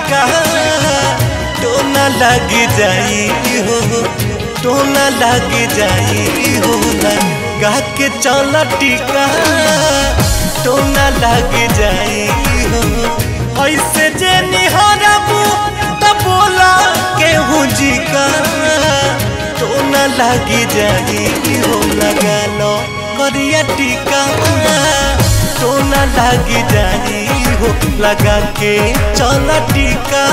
टीका तो न लग जाई हो, तो न लग जाई हो। लगा के चला टीका तो न लग जाई हो। ऐसे जे निहरबू त बोला केहू जी का तो न लग जाई हो। लगा लो करिया टीका तो न लग जाई हो। लगा के चला टीका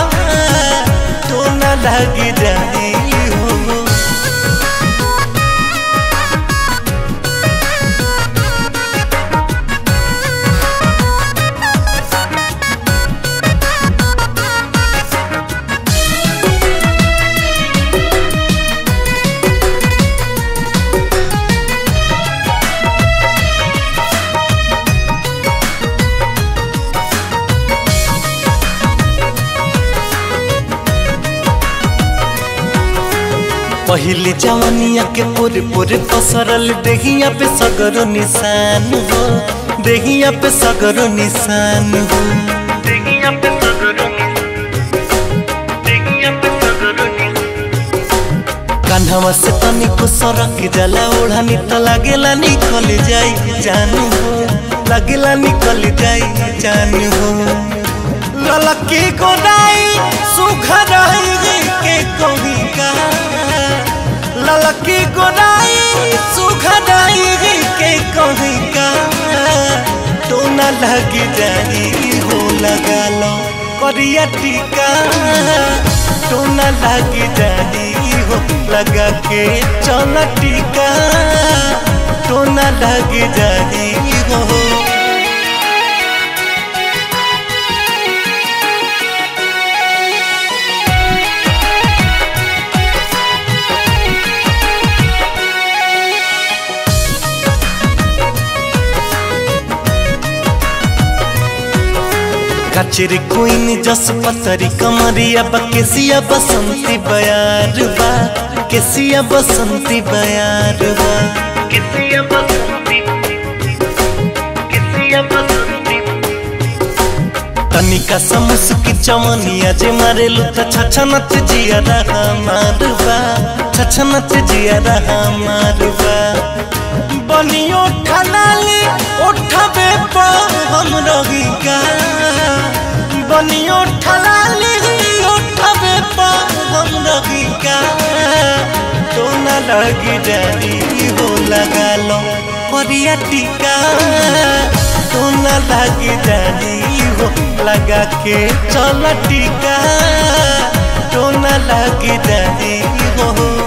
तो न लग जाई हो। पहले जवानिया के पूरे पूरे पसरल देहिया पे सगरो निशान हो, देहिया पे सगरो निशान हो। देहिया पे सगरो कान्हवा से तनी को सरक जाला ओढ़ानी तो लागेला निकल जाई जान हो, लागेला निकल जाई जान हो। ललकी गोराई सुघराई के कभी का, ललकी गोराई सुघराई के कभी का तो न लग जाई हो। लगा लो करिया टीका तो न लग जाई हो। लगा के चला टीका तो न लग जाई हो। कचरी कोइन जस पतरी कमरिया केसिया बसंती बयार बा, केसिया बसंती बयार बा। केसिया बसंती, केसिया बसंती। तनिका समुसकी चमनिया जे मारेलु त छछनत जिया रहा मारबा, छछनत जिया रहा मारबा। बनियो ठनाली उठबे पा हम रही का, बनियो ठलाली उठबे पा हम रही का तो न लग जाई हो। लगा लो करिया टीका तो न लग जाई हो। लगा के चला टीका तो न लग जाई हो।